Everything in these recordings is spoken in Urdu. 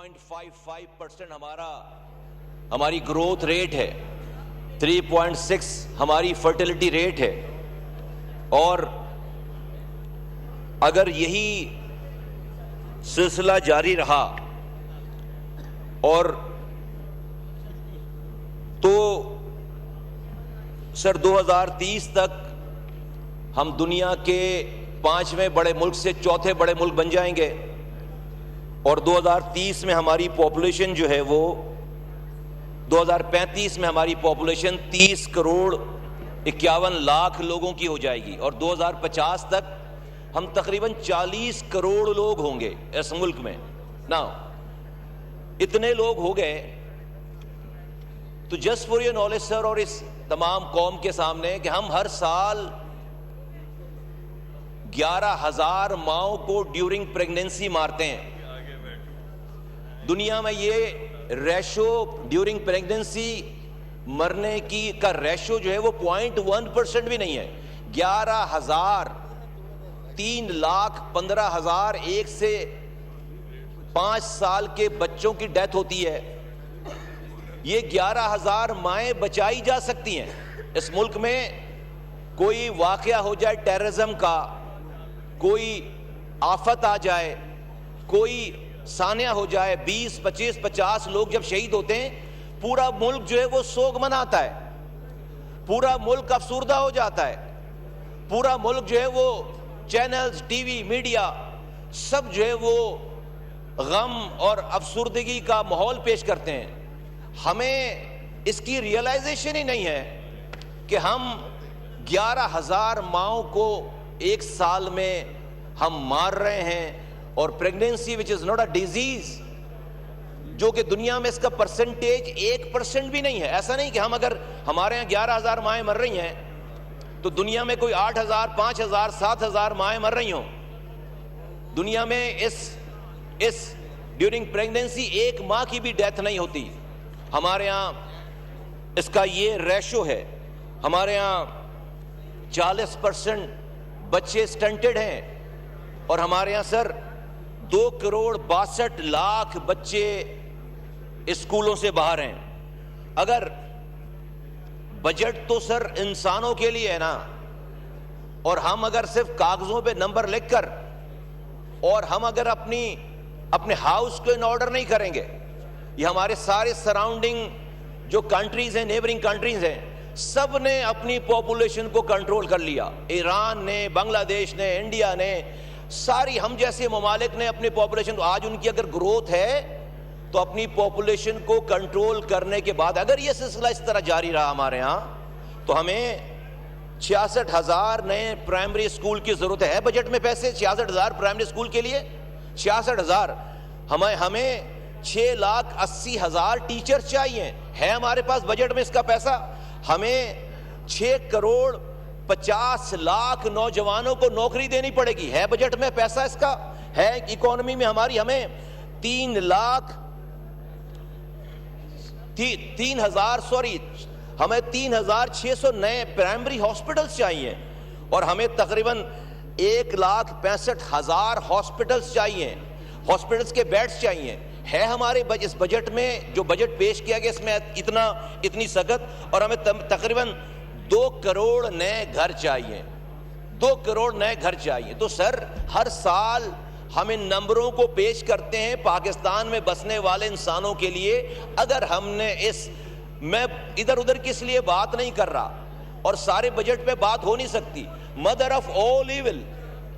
3.55% ہماری گروتھ ریٹ ہے, 3.6 ہماری فرٹیلٹی ریٹ ہے. اور اگر یہی سلسلہ جاری رہا اور تو سر 2030 تک ہم دنیا کے 5ویں بڑے ملک سے 4تھے بڑے ملک بن جائیں گے, اور 2030 میں ہماری پاپولیشن جو ہے وہ 2035 میں ہماری پاپولیشن 30 کروڑ 51 لاکھ لوگوں کی ہو جائے گی, اور 2050 تک ہم تقریباً 40 کروڑ لوگ ہوں گے اس ملک میں. نا اتنے لوگ ہو گئے تو جسٹ فور یور نالج سر, اور اس تمام قوم کے سامنے, کہ ہم ہر سال 11,000 ماؤں کو ڈیورنگ پریگنینسی مارتے ہیں. دنیا میں یہ ریشو ڈیورنگ پریگنینسی مرنے کی کا ریشو جو ہے وہ 0.1% بھی نہیں ہے. 11,000 3,15,000 1 سے 5 سال کے بچوں کی ڈیتھ ہوتی ہے. یہ 11,000 مائیں بچائی جا سکتی ہیں. اس ملک میں کوئی واقعہ ہو جائے ٹیررزم کا, کوئی آفت آ جائے, کوئی سانحہ ہو جائے, 20 25 50 لوگ جب شہید ہوتے ہیں, پورا ملک جو ہے وہ سوگ مناتا ہے, پورا ملک افسردہ ہو جاتا ہے, پورا ملک جو ہے وہ چینلز, ٹی وی, میڈیا سب جو ہے وہ غم اور افسردگی کا ماحول پیش کرتے ہیں. ہمیں اس کی ریئلائزیشن ہی نہیں ہے کہ ہم 11,000 ماؤں کو ایک سال میں ہم مار رہے ہیں, اور pregnancy which is not a disease, جو کہ دنیا میں اس کا پرسنٹیج 1% بھی نہیں ہے. ایسا نہیں کہ ہم اگر ہمارے یہاں 11,000 مائیں مر رہی ہیں تو دنیا میں کوئی 8,000 5,000 7,000 مائیں مر رہی ہوں. دنیا میں اس ڈیورنگ پریگنینسی 1 ماہ کی بھی ڈیتھ نہیں ہوتی. ہمارے ہاں اس کا یہ ریشو ہے. ہمارے ہاں 40% بچے سٹنٹڈ ہیں, اور ہمارے ہاں سر 2 کروڑ 62 لاکھ بچے اسکولوں سے باہر ہیں. اگر بجٹ تو سر انسانوں کے لیے ہے نا, اور ہم اگر صرف کاغذوں پہ نمبر لکھ کر, اور ہم اگر اپنے ہاؤس کو ان آرڈر نہیں کریں گے, یہ ہمارے سارے سراؤنڈنگ جو کنٹریز ہیں, نیبرنگ کنٹریز ہیں, سب نے اپنی پاپولیشن کو کنٹرول کر لیا. ایران نے, بنگلہ دیش نے, انڈیا نے, ساری ہم جیسے ممالک نے اپنی پاپولیشن کو, آج ان کی اگر گروتھ ہے تو اپنی پاپولیشن کو کنٹرول کرنے کے بعد, اگر یہ سلسلہ اس طرح جاری رہا ہمارے ہاں, تو ہمیں 66,000 نئے پرائمری اسکول کی ضرورت ہے. بجٹ میں پیسے 66,000 پرائمری اسکول کے لیے, 66,000. ہمیں 6,80,000 ٹیچر چاہیے, ہے ہمارے پاس بجٹ میں اس کا پیسہ. ہمیں 6 کروڑ 50 لاکھ نوجوانوں کو نوکری دینی پڑے گی, ہے بجٹ میں پیسہ اس کا, ہے اکانومی میں ہماری. ہمیں 3,600 نئے پرائمری ہاسپٹلز چاہیے, اور ہمیں تقریباً 1,65,000 ہاسپٹلز چاہیے, ہاسپٹلز کے بیڈز چاہیے. ہے ہمارے اس بجٹ میں, جو بجٹ پیش کیا گیا اس میں اتنی سخت, اور ہمیں تقریباً 2 کروڑ نئے گھر چاہیے, 2 کروڑ نئے گھر چاہیے. تو سر ہر سال ہم ان نمبروں کو پیش کرتے ہیں پاکستان میں بسنے والے انسانوں کے لیے. اگر ہم نے میں ادھر ادھر کی اس لیے بات نہیں کر رہا, اور سارے بجٹ پہ بات ہو نہیں سکتی, مدر آف آل ایول.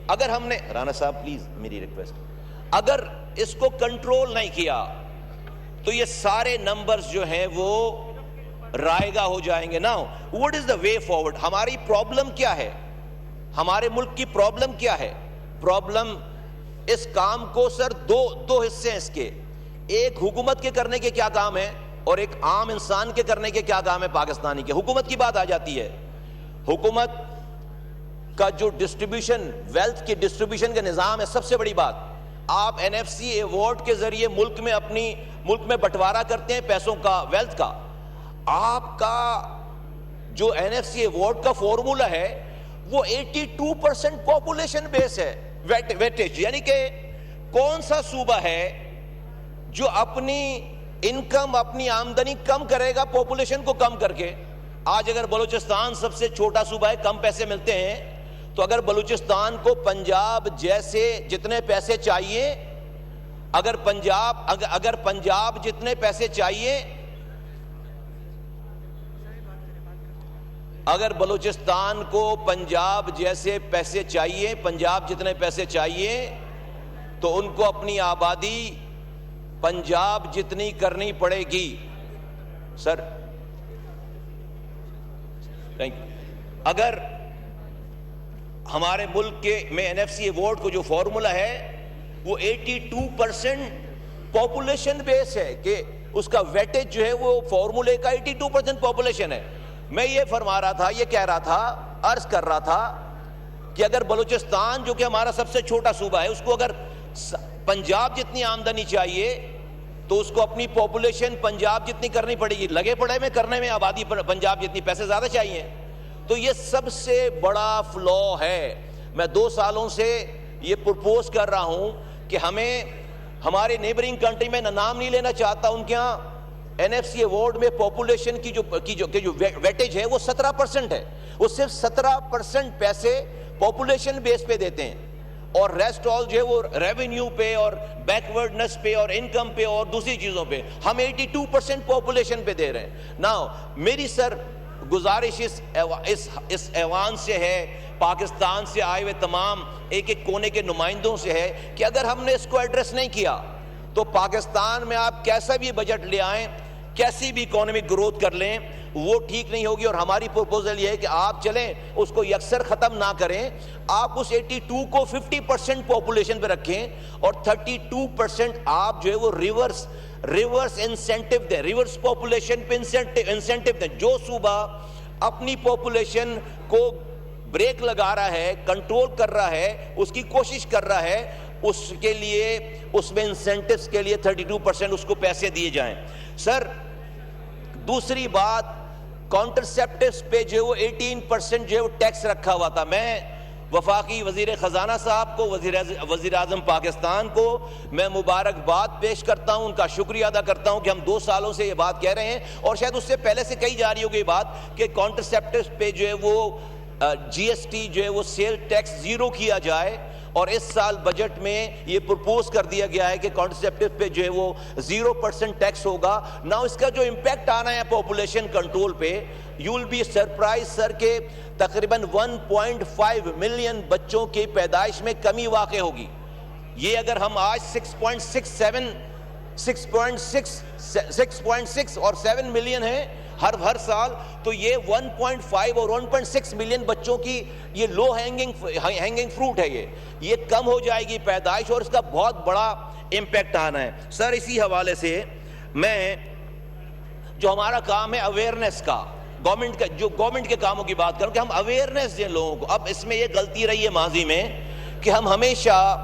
اگر ہم نے, رانا صاحب پلیز میری ریکویسٹ, اگر اس کو کنٹرول نہیں کیا تو یہ سارے نمبرز جو ہیں وہ رائے گاہ ہو جائیں گے. Now what is the way forward? ہماری پرابلم کیا ہے, ہمارے ملک کی پرابلم کیا ہے؟ پرابلم اس کام کو سر دو حصے ہیں اس کے. ایک حکومت کے کرنے کے کیا کام ہے, اور ایک عام انسان کے کرنے کے کیا کام ہے پاکستانی کے. حکومت کی بات آ جاتی ہے. حکومت کا جو ڈسٹریبیوشن, ویلتھ کی ڈسٹریبیوشن کا نظام ہے, سب سے بڑی بات, آپ NFC ایوارڈ کے ذریعے ملک میں بٹوارا کرتے ہیں پیسوں کا, ویلتھ کا. آپ کا جو NFC ایوارڈ کا فارمولا ہے وہ 82% پاپولیشن بیس ہے, ویٹیج, یعنی کہ کون سا صوبہ ہے جو اپنی انکم اپنی آمدنی کم کرے گا پاپولیشن کو کم کر کے. آج اگر بلوچستان سب سے چھوٹا صوبہ ہے, کم پیسے ملتے ہیں, تو اگر بلوچستان کو پنجاب جیسے جتنے پیسے چاہیے, اگر پنجاب جتنے پیسے چاہیے, اگر بلوچستان کو پنجاب جیسے پیسے چاہیے, پنجاب جتنے پیسے چاہیے, تو ان کو اپنی آبادی پنجاب جتنی کرنی پڑے گی. سر اگر ہمارے ملک کے میں این ایف سی ایوارڈ کو جو فارمولا ہے وہ 82% پاپولیشن بیس ہے, کہ اس کا ویٹیج جو ہے وہ فارمولے کا 82% پاپولیشن ہے. میں یہ فرما رہا تھا, یہ کہہ رہا تھا, عرض کر رہا تھا کہ اگر بلوچستان جو کہ ہمارا سب سے چھوٹا صوبہ ہے, اس کو اگر پنجاب جتنی آمدنی چاہیے تو اس کو اپنی پاپولیشن پنجاب جتنی کرنی پڑے گی. لگے پڑے میں کرنے میں, آبادی پنجاب جتنی, پیسے زیادہ چاہیے. تو یہ سب سے بڑا فلو ہے. میں 2 سالوں سے یہ پرپوز کر رہا ہوں کہ ہمیں ہمارے نیبرنگ کنٹری میں نام نہیں لینا چاہتا, ان کے ہاں این ایف سی ایوارڈ میں پاپولیشن کی جو ویٹیج ہے وہ 17% ہے. وہ صرف 17% پیسے پاپولیشن بیس پہ دیتے ہیں, اور ریسٹ آل جو ہے وہ ریونیو پہ اور بیکورڈنس پہ اور انکم پہ اور دوسری چیزوں پہ. ہم 82% پاپولیشن پہ دے رہے ہیں. ناؤ میری سر گزارش اس ایوان سے ہے, پاکستان سے آئے ہوئے تمام ایک ایک کونے کے نمائندوں سے ہے, کہ اگر ہم نے اس کو ایڈریس نہیں کیا تو پاکستان میں آپ کیسا بھی بجٹ لے آئیں, کیسی بھی اکانومک گروتھ کر لیں, وہ ٹھیک نہیں ہوگی. اور ہماری پروپوزل یہ ہے کہ آپ چلیں اس کو یکسر ختم نہ کریں, آپ اس 82 کو 50% پاپولیشن پہ رکھیں, اور 32% آپ جو ہے وہ ریورس انسینٹیو دیں, ریورس پاپولیشن پہ انسینٹیو دیں. جو صوبہ اپنی پاپولیشن کو بریک لگا رہا ہے, کنٹرول کر رہا ہے, اس کی کوشش کر رہا ہے, اس کے لیے اس میں انسینٹیوز کے لیے 32% اس کو پیسے دیے جائیں. سر دوسری بات, کانٹرسیپٹیوز پہ جو وہ 18% جو ہے وہ ٹیکس رکھا ہوا تھا. میں وفاقی وزیر خزانہ صاحب کو, وزیر اعظم پاکستان کو میں مبارکباد پیش کرتا ہوں, ان کا شکریہ ادا کرتا ہوں کہ ہم 2 سالوں سے یہ بات کہہ رہے ہیں, اور شاید اس سے پہلے سے کہی جا رہی ہوگی بات کہ کانٹرسیپٹیوز پہ جو ہے وہ جی ایس ٹی جو ہے وہ سیل ٹیکس 0 کیا جائے, اور اس سال بجٹ میں یہ پرپوز کر دیا گیا ہے کہ کانٹرسیپٹیو پہ جو ہے وہ 0% ٹیکس ہوگا. نا اس کا جو امپیکٹ آنا ہے پاپولیشن کنٹرول پہ, یو ول بی سرپرائز سر کہ تقریباً 1.5 ملین بچوں کی پیدائش میں کمی واقع ہوگی. یہ اگر ہم آج 6.6 اور 7 ملین ہیں ہر سال, تو یہ 1.5 اور 1.6 ملین بچوں کی یہ لو ہینگنگ فروٹ ہے, یہ کم ہو جائے گی پیدائش, اور اس کا بہت بڑا امپیکٹ آنا ہے. سر اسی حوالے سے میں جو ہمارا کام ہے اویئرنیس کا, گورنمنٹ کے کاموں کی بات کروں کہ ہم اویئرنیس دیں لوگوں کو. اب اس میں یہ غلطی رہی ہے ماضی میں کہ ہم ہمیشہ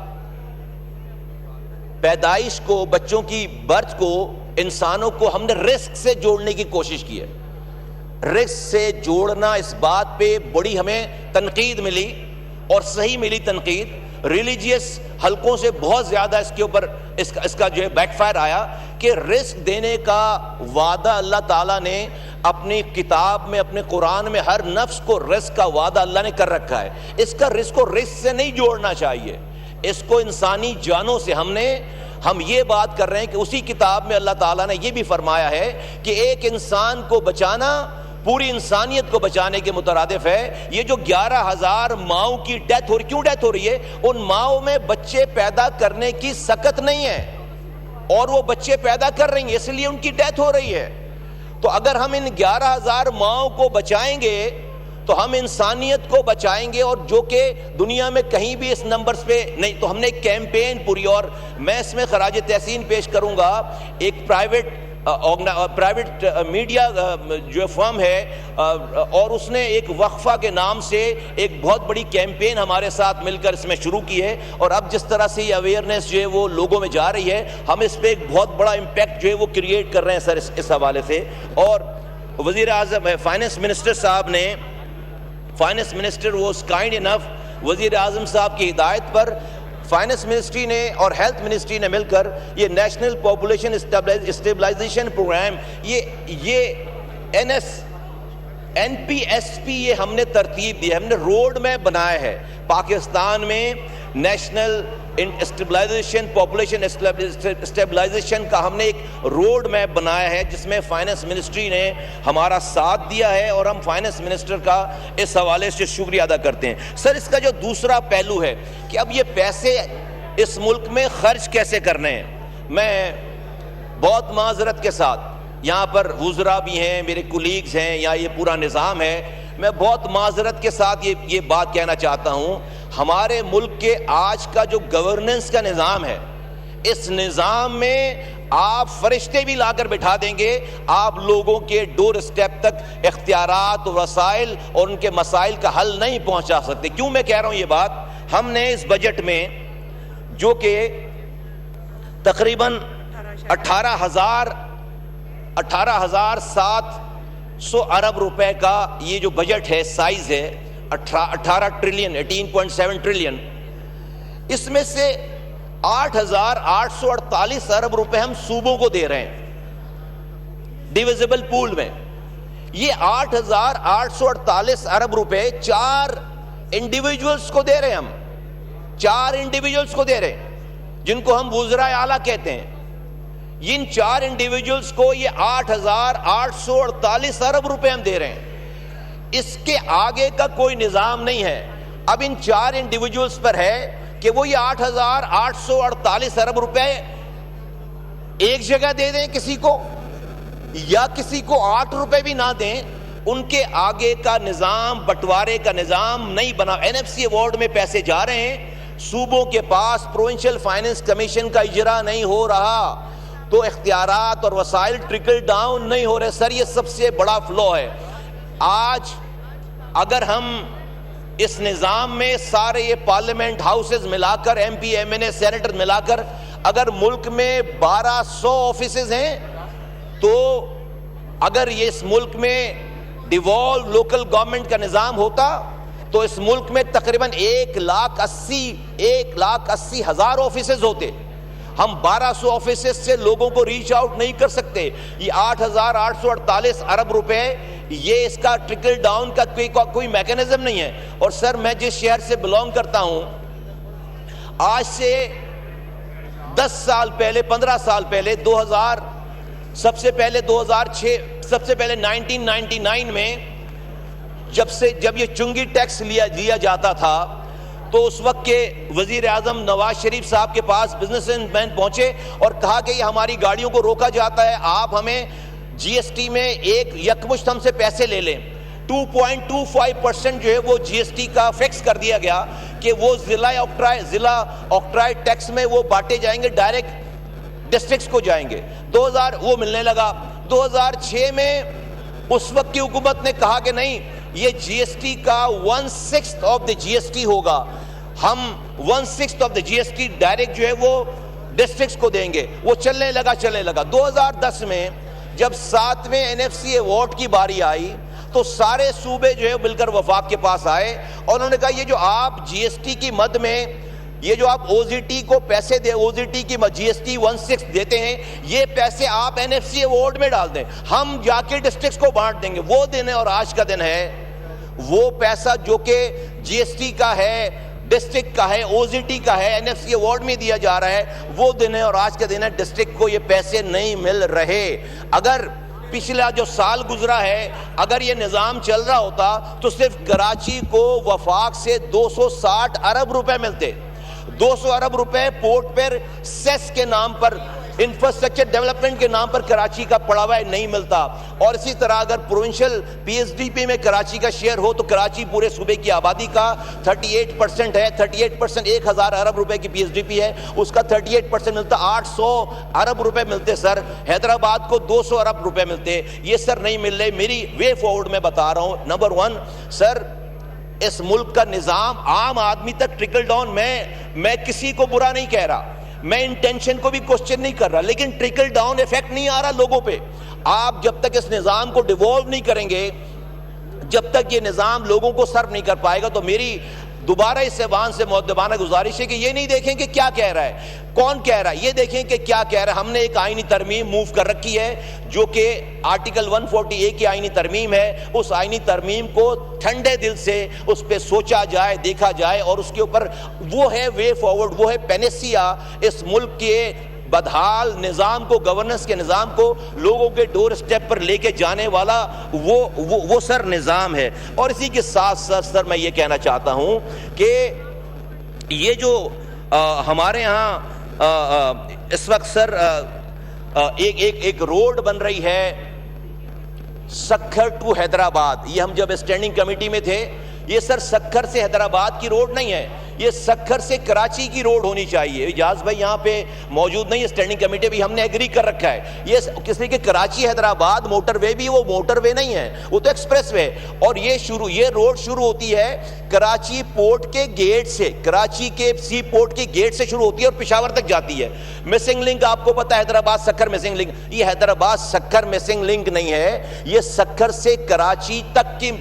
پیدائش کو, بچوں کی برتھ کو, انسانوں کو ہم نے رسک سے جوڑنے کی کوشش کی ہے. رسک سے جوڑنا, اس بات پہ بڑی ہمیں تنقید ملی, اور صحیح ملی تنقید. ریلیجیس حلقوں سے بہت زیادہ اس کے اوپر اس کا جو ہے بیک فائر آیا کہ رسک دینے کا وعدہ اللہ تعالیٰ نے اپنی کتاب میں, اپنے قرآن میں ہر نفس کو رزق کا وعدہ اللہ نے کر رکھا ہے. اس کا رزق کو رزق سے نہیں جوڑنا چاہیے, اس کو انسانی جانوں سے. ہم یہ بات کر رہے ہیں کہ اسی کتاب میں اللہ تعالیٰ نے یہ بھی فرمایا ہے کہ ایک انسان کو بچانا پوری انسانیت کو بچانے کے مترادف ہے. یہ جو 11,000 ماؤں کی ڈیتھ ہو رہی, کیوں ڈیتھ ہو رہی ہے؟ ان ماؤں میں بچے پیدا کرنے کی سکت نہیں ہے, اور وہ بچے پیدا کر رہی ہیں, اس لیے ان کی ڈیتھ ہو رہی ہے. تو اگر ہم ان 11,000 ماؤں کو بچائیں گے تو ہم انسانیت کو بچائیں گے, اور جو کہ دنیا میں کہیں بھی اس نمبرز پہ نہیں. تو ہم نے ایک کیمپین پوری, اور میں اس میں خراج تحسین پیش کروں گا ایک پرائیویٹ میڈیا جو فرم ہے, اور اس نے ایک وقفہ کے نام سے ایک بہت بڑی کیمپین ہمارے ساتھ مل کر اس میں شروع کی ہے. اور اب جس طرح سے یہ اویئرنیس جو ہے وہ لوگوں میں جا رہی ہے, ہم اس پہ ایک بہت بڑا امپیکٹ جو ہے وہ کریٹ کر رہے ہیں سر اس حوالے سے. اور وزیر اعظم فائنانس منسٹر صاحب نے, فائنانس منسٹر واز کائنڈ انف, وزیر اعظم صاحب کی ہدایت پر فائنانس منسٹری نے اور ہیلتھ منسٹری نے مل کر یہ نیشنل پاپولیشن اسٹیبلائزیشن پروگرام، یہ NPSP یہ ہم نے ترتیب دی ہے، ہم نے روڈ میپ بنایا ہے پاکستان میں نیشنل اسٹیبلائزیشن، پاپولیشن اسٹیبلائزیشن کا ہم نے ایک روڈ میپ بنایا ہے جس میں فائنانس منسٹری نے ہمارا ساتھ دیا ہے، اور ہم فائنانس منسٹر کا اس حوالے سے شکریہ ادا کرتے ہیں۔ سر اس کا جو دوسرا پہلو ہے کہ اب یہ پیسے اس ملک میں خرچ کیسے کرنے ہیں، میں بہت معذرت کے ساتھ، یہاں پر وزراء بھی ہیں، میرے کولیگز ہیں، یا یہ پورا نظام ہے، میں بہت معذرت کے ساتھ یہ بات کہنا چاہتا ہوں، ہمارے ملک کے آج کا جو گورننس کا نظام ہے، اس نظام میں آپ فرشتے بھی لا کر بٹھا دیں گے، آپ لوگوں کے ڈور اسٹیپ تک اختیارات و وسائل اور ان کے مسائل کا حل نہیں پہنچا سکتے۔ کیوں میں کہہ رہا ہوں یہ بات؟ ہم نے اس بجٹ میں جو کہ تقریباً 18,700 ارب روپے کا یہ جو بجٹ ہے، سائز ہے 18 ٹریلین 18.7 ٹریلین، اس میں سے 8,848 ارب روپے ہم صوبوں کو دے رہے ہیں ڈیویزبل پول میں۔ یہ 8,848 ارب روپے 4 انڈیویجولز کو دے رہے ہیں، ہم 4 انڈیویجولز کو دے رہے ہیں جن کو ہم وزراء اعلیٰ کہتے ہیں۔ ان 4 انڈیویجولز کو یہ 8,848 ارب روپے ہم دے رہے ہیں، اس کے آگے کا کوئی نظام نہیں ہے۔ اب ان 4 انڈیویجولز پر ہے کہ وہ یہ 8,848 ارب روپے ایک جگہ دے دیں کسی کو، یا کسی کو 8 روپے بھی نہ دیں، ان کے آگے کا نظام، بٹوارے کا نظام نہیں بنا۔ NFC ایوارڈ میں پیسے جا رہے ہیں، صوبوں کے پاس پروونشل فائنانس کمیشن کا اجرا نہیں ہو رہا، تو اختیارات اور وسائل ٹرکل ڈاؤن نہیں ہو رہے۔ سر یہ سب سے بڑا فلو ہے۔ آج اگر ہم اس نظام میں سارے یہ پارلیمنٹ ہاؤسز ملا کر، MP MNA سینیٹر ملا کر، اگر ملک میں 1200 آفیسز ہیں، تو اگر یہ اس ملک میں ڈیوالو لوکل گورنمنٹ کا نظام ہوتا تو اس ملک میں تقریباً 1,80,000 آفیسز ہوتے۔ ہم 1200 آفیسز سے لوگوں کو ریچ آؤٹ نہیں کر سکتے۔ یہ 8,848 ارب روپے، یہ اس کا ٹرکل ڈاؤن کا کوئی میکینزم نہیں ہے۔ اور سر میں جس شہر سے بلونگ کرتا ہوں، آج سے 10 سال پہلے، 15 سال پہلے، 2000 سب سے پہلے 2006، سب سے پہلے 1999 میں جب یہ چنگی ٹیکس لیا جاتا تھا، تو اس وقت کے وزیر اعظم نواز شریف صاحب کے پاس بزنس مین پہنچے اور کہا کہ یہ ہماری گاڑیوں کو روکا جاتا ہے، آپ ہمیں GST میں ایک یکمشت ہم سے پیسے لے لیں۔ 2.25% جو ہے وہ GST کا فکس کر دیا گیا کہ وہ ضلع آکٹرائے ٹیکس میں وہ بانٹے جائیں گے، ڈائریکٹ ڈسٹرکٹس کو جائیں گے۔ 2000 وہ ملنے لگا۔ 2006 میں اس وقت کی حکومت نے کہا کہ نہیں، یہ GST کا 1/6 آف دا GST ہوگا، ہم 1/6 آف دا GST ڈائریکٹ جو ہے وہ ڈسٹرکٹس کو دیں گے۔ وہ چلنے لگا۔ 2010 میں جب 7ویں NFC ایوارڈ کی باری آئی تو سارے صوبے جو ہے مل کر وفاق کے پاس آئے اور انہوں نے کہا یہ جو آپ GST کی مد میں یہ جو آپ OZT کو پیسے دے، OZT کی GST 1/6 دیتے ہیں، یہ پیسے آپ NFC ایوارڈ میں ڈال دیں، ہم جا کے ڈسٹرکٹس کو بانٹ دیں گے۔ وہ دن ہے اور آج کا دن ہے، وہ پیسہ جو کہ GST کا ہے، ڈسٹرکٹ کا ہے، OZT کا ہے، NFC ایوارڈ میں دیا جا رہا ہے، وہ دن ہے اور آج کا دن ہے، ڈسٹرکٹ کو یہ پیسے نہیں مل رہے۔ اگر پچھلا جو سال گزرا ہے، اگر یہ نظام چل رہا ہوتا تو صرف کراچی کو وفاق سے 260 ارب روپے ملتے۔ 200 ارب روپے پورٹ پر سیس کے نام پر، انفراسٹرکچر ڈیولپمنٹ کے نام پر کراچی کا پڑا ہوا نہیں ملتا۔ اور اسی طرح اگر پروونشل PSDP میں کراچی کا شیئر ہو تو کراچی پورے صوبے کی آبادی کا 38% ہے، 38% 1000 ارب روپے کی PSDP ہے، اس کا 38% ملتا، 800 ارب روپے ملتے سر۔ حیدرآباد کو 200 ارب روپے ملتے، یہ سر نہیں مل رہے۔ میری وے فارورڈ میں بتا رہا ہوں، نمبر 1 سر، اس ملک کا نظام عام آدمی تک ٹرکل ڈاؤن، میں کسی کو برا نہیں کہہ رہا، میں انٹینشن کو بھی کوسچن نہیں کر رہا، لیکن ٹرکل ڈاؤن ایفیکٹ نہیں آ رہا لوگوں پہ۔ آپ جب تک اس نظام کو ڈیوالو نہیں کریں گے، جب تک یہ نظام لوگوں کو سرو نہیں کر پائے گا، تو میری دوبارہ اس ایوان سے مؤدبانہ گزارش ہے کہ یہ نہیں دیکھیں کہ کیا کہہ رہا ہے، کون کہہ رہا ہے، یہ دیکھیں کہ کیا کہہ رہا ہے۔ ہم نے ایک آئینی ترمیم موو کر رکھی ہے جو کہ آرٹیکل 140A کی آئینی ترمیم ہے۔ اس آئینی ترمیم کو ٹھنڈے دل سے اس پہ سوچا جائے، دیکھا جائے، اور اس کے اوپر وہ ہے وے فارورڈ، وہ ہے پینیسیا اس ملک کے بدحال نظام کو، گورننس کے نظام کو لوگوں کے ڈور سٹیپ پر لے کے جانے والا وہ سر نظام ہے۔ اور اسی کے ساتھ ساتھ سر میں یہ کہنا چاہتا ہوں کہ یہ جو ہمارے ہاں اس وقت سر ایک روڈ بن رہی ہے سکھر ٹو حیدرآباد، یہ ہم جب اسٹینڈنگ کمیٹی میں تھے، یہ سر سکھر سے حیدرآباد کی روڈ نہیں ہے، یہ سکھر سے کراچی کی روڈ ہونی چاہیے۔ اجاز بھائی یہاں پہ موجود نہیں ہے، اسٹینڈنگ کمیٹی بھی ہم نے ایگری کر رکھا ہے۔ یہ کسی کہ کراچی حیدرآباد موٹر وے بھی وہ موٹر وے نہیں ہے، وہ تو ایکسپریس وے، اور یہ روڈ شروع ہوتی ہے کراچی پورٹ کے گیٹ سے، کراچی کے سی پورٹ کے گیٹ سے شروع ہوتی ہے اور پشاور تک جاتی ہے۔ مسنگ لنک آپ کو پتا ہے، حیدرآباد سکھر مسنگ لنک، یہ حیدرآباد سکھر مسنگ لنک نہیں ہے، یہ سکھر سے کراچی تک کی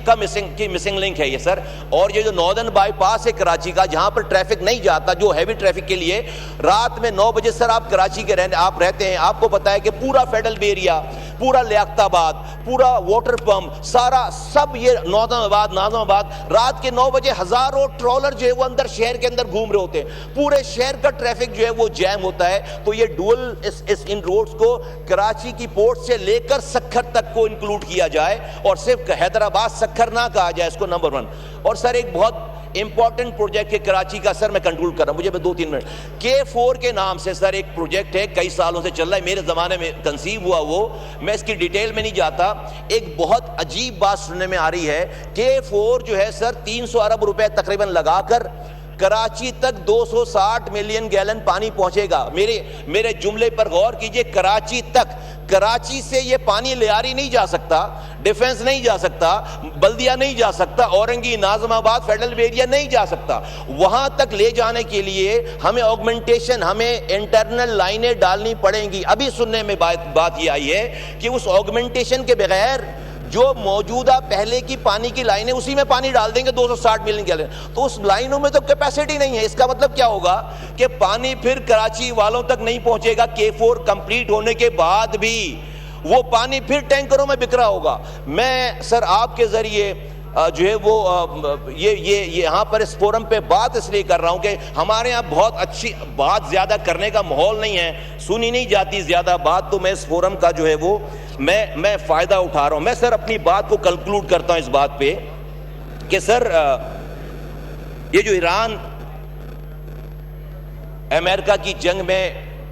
مسنگ لنک ہے یہ سر۔ اور یہ جو ناردرن بائی پاس ہے کراچی کا، جہاں پر ٹریفک نہیں جاتا، جو ہیوی ٹریفک کے لیے رات میں 9 بجے سر آپ کراچی کے آپ رہتے ہیں، آپ کو پتا ہے کہ پورا فیڈرل ایریا، پورا لیاقت آباد، پورا واٹر پمپ، سارا سب یہ ناظم آباد رات کے 9 بجے ہزاروں ٹرولر جو ہے وہ اندر شہر کے اندر گھوم رہے ہوتے ہیں، پورے شہر کا ٹریفک جو ہے وہ جیم ہوتا ہے۔ تو یہ ڈول ان روڈز کو کراچی کی پورٹ سے لے کر سکھر تک کو انکلوڈ کیا جائے اور صرف حیدرآباد سکھر نہ کہا جائے اس کو، نمبر 1۔ اور سر ایک بہت امپورٹنٹ پروجیکٹ ہے کراچی کا، سر میں کنکلوڈ کر رہا ہوں، مجھے 2-3 منٹ۔ K4 کے نام سے سر ایک پروجیکٹ ہے، کئی سالوں سے چل رہا ہے، میرے زمانے میں کنسیو ہوا وہ، میں اس کی ڈیٹیل میں نہیں جاتا۔ ایک بہت عجیب بات سننے میں آ رہی ہے، K4 جو ہے سر 300 ارب روپے تقریباً لگا کر کراچی تک 260 ملین گیلن پانی پہنچے گا۔ میرے جملے پر غور کیجئے، کراچی تک، کراچی سے یہ پانی لیاری نہیں جا سکتا، ڈیفنس نہیں جا سکتا، بلدیہ نہیں جا سکتا، اورنگی، ناظم آباد، فیڈرل ایریا نہیں جا سکتا۔ وہاں تک لے جانے کے لیے ہمیں آگمنٹیشن، ہمیں انٹرنل لائنیں ڈالنی پڑیں گی۔ ابھی سننے میں بات یہ آئی ہے کہ اس آگمنٹیشن کے بغیر جو موجودہ پہلے کی پانی کی لائنیں اسی میں پانی ڈال دیں گے 260 ملین گیلن، تو اس لائنوں میں تو کیپیسٹی نہیں ہے۔ اس کا مطلب کیا ہوگا کہ پانی پھر کراچی والوں تک نہیں پہنچے گا۔ K4 کمپلیٹ ہونے کے بعد بھی وہ پانی پھر ٹینکروں میں بکھرا ہوگا۔ میں سر آپ کے ذریعے جو ہے وہ یہ یہاں پر اس فورم پہ بات اس لیے کر رہا ہوں کہ ہمارے ہاں بہت اچھی بات زیادہ کرنے کا ماحول نہیں ہے، سنی نہیں جاتی زیادہ بات، تو میں اس فورم کا جو ہے وہ میں فائدہ اٹھا رہا ہوں۔ میں سر اپنی بات کو کنکلوڈ کرتا ہوں اس بات پہ کہ سر یہ جو ایران امریکہ کی جنگ میں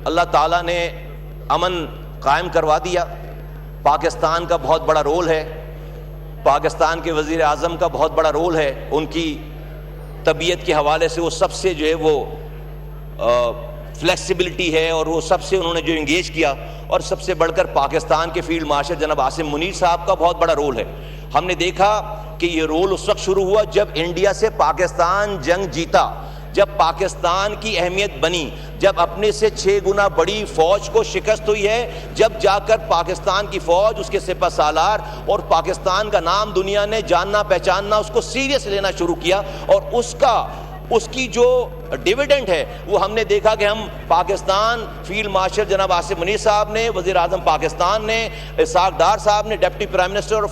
اللہ تعالیٰ نے امن قائم کروا دیا، پاکستان کا بہت بڑا رول ہے، پاکستان کے وزیر اعظم کا بہت بڑا رول ہے، ان کی طبیعت کے حوالے سے وہ سب سے جو ہے وہ فلیکسیبلٹی ہے اور وہ سب سے انہوں نے جو انگیج کیا، اور سب سے بڑھ کر پاکستان کے فیلڈ مارشل جناب عاصم منیر صاحب کا بہت بڑا رول ہے۔ ہم نے دیکھا کہ یہ رول اس وقت شروع ہوا جب انڈیا سے پاکستان جنگ جیتا، جب پاکستان کی اہمیت بنی، جب اپنے سے 6 گنا بڑی فوج کو شکست ہوئی ہے، جب جا کر پاکستان کی فوج، اس کے سپہ سالار اور پاکستان کا نام دنیا نے جاننا پہچاننا، اس کو سیریس لینا شروع کیا، اور اس کی جو ڈیویڈنڈ ہے وہ ہم نے دیکھا کہ ہم پاکستان فیلڈ مارشل جناب عاصم منیر صاحب نے، وزیر اعظم پاکستان نے، اسحاق ڈار صاحب نے، ڈپٹی پرائم منسٹر اور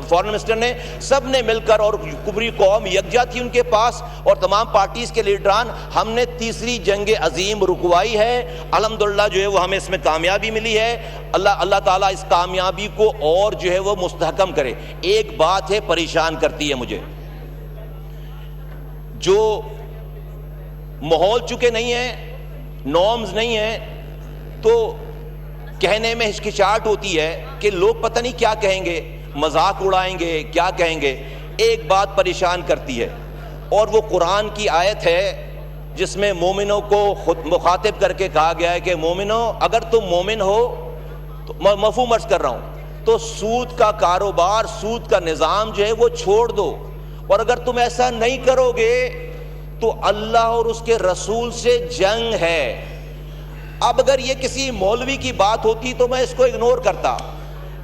فارن منسٹر نے، سب نے مل کر، اور پوری قوم یکجا تھی ان کے پاس، اور تمام پارٹیز کے لیڈران، ہم نے تیسری جنگ عظیم رکوائی ہے۔ الحمدللہ جو ہے وہ ہمیں اس میں کامیابی ملی ہے۔ اللہ تعالیٰ اس کامیابی کو اور جو ہے وہ مستحکم کرے۔ ایک بات ہے پریشان کرتی ہے مجھے، جو ماحول چکے نہیں ہیں، نارمز نہیں ہیں، تو کہنے میں ہچکچاہٹ ہوتی ہے کہ لوگ پتہ نہیں کیا کہیں گے، مذاق اڑائیں گے، کیا کہیں گے۔ ایک بات پریشان کرتی ہے، اور وہ قرآن کی آیت ہے جس میں مومنوں کو خود مخاطب کر کے کہا گیا ہے کہ مومنوں، اگر تم مومن ہو تو مفہوم عرض کر رہا ہوں، تو سود کا کاروبار، سود کا نظام جو ہے وہ چھوڑ دو، اور اگر تم ایسا نہیں کرو گے تو اللہ اور اس کے رسول سے جنگ ہے۔ اب اگر یہ کسی مولوی کی بات ہوتی تو میں اس کو اگنور کرتا،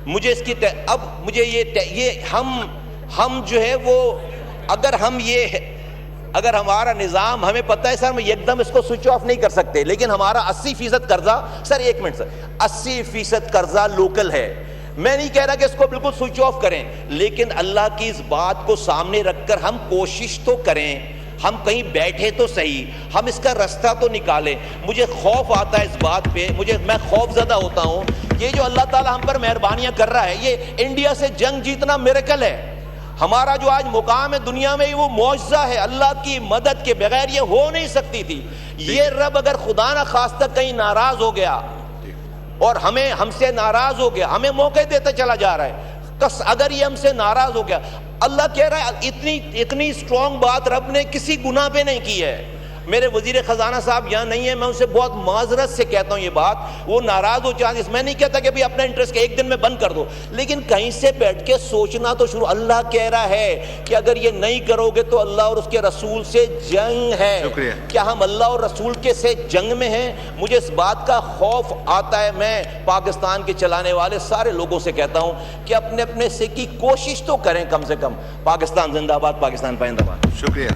مجھے اس کی اب مجھے یہ ہم جو ہے وہ، اگر ہم یہ اگر ہمارا نظام ہمیں پتہ ہے سر ہم ایک دم اس کو سوئچ آف نہیں کر سکتے، لیکن ہمارا 80% قرضہ، سر ایک منٹ سر، 80% قرضہ لوکل ہے. میں نہیں کہہ رہا کہ اس کو بالکل سوئچ آف کریں، لیکن اللہ کی اس بات کو سامنے رکھ کر ہم کوشش تو کریں، ہم کہیں بیٹھے تو صحیح، ہم اس کا رستہ تو نکالیں. مجھے خوف آتا ہے اس بات پہ، میں خوف زدہ ہوتا ہوں. یہ جو اللہ تعالیٰ ہم پر مہربانیاں کر رہا ہے، یہ انڈیا سے جنگ جیتنا میریکل ہے. ہمارا جو آج مقام ہے دنیا میں وہ معجزہ ہے، اللہ کی مدد کے بغیر یہ ہو نہیں سکتی تھی. یہ رب اگر خدا نہ خواستہ کہیں ناراض ہو گیا اور ہم سے ناراض ہو گیا، ہمیں موقع دیتا چلا جا رہا ہے. اگر یہ ہم سے ناراض ہو گیا، اللہ کہہ رہا ہے اتنی اسٹرانگ بات رب نے کسی گناہ پہ نہیں کی ہے. میرے وزیر خزانہ صاحب یہاں نہیں ہے، میں ان سے بہت معذرت سے کہتا ہوں یہ بات، وہ ناراض ہو چاہتے، میں نہیں کہتا کہ اپنا انٹرسٹ ایک دن میں بند کر دو، لیکن کہیں سے بیٹھ کے سوچنا تو شروع. اللہ کہہ رہا ہے کہ اگر یہ نہیں کرو گے تو اللہ اور اس کے رسول سے جنگ ہے. کیا ہم اللہ اور رسول کے سے جنگ میں ہیں؟ مجھے اس بات کا خوف آتا ہے. میں پاکستان کے چلانے والے سارے لوگوں سے کہتا ہوں کہ اپنے سے کی کوشش تو کریں، کم سے کم. پاکستان زندہ باد، پاکستان پائندہ باد. شکریہ.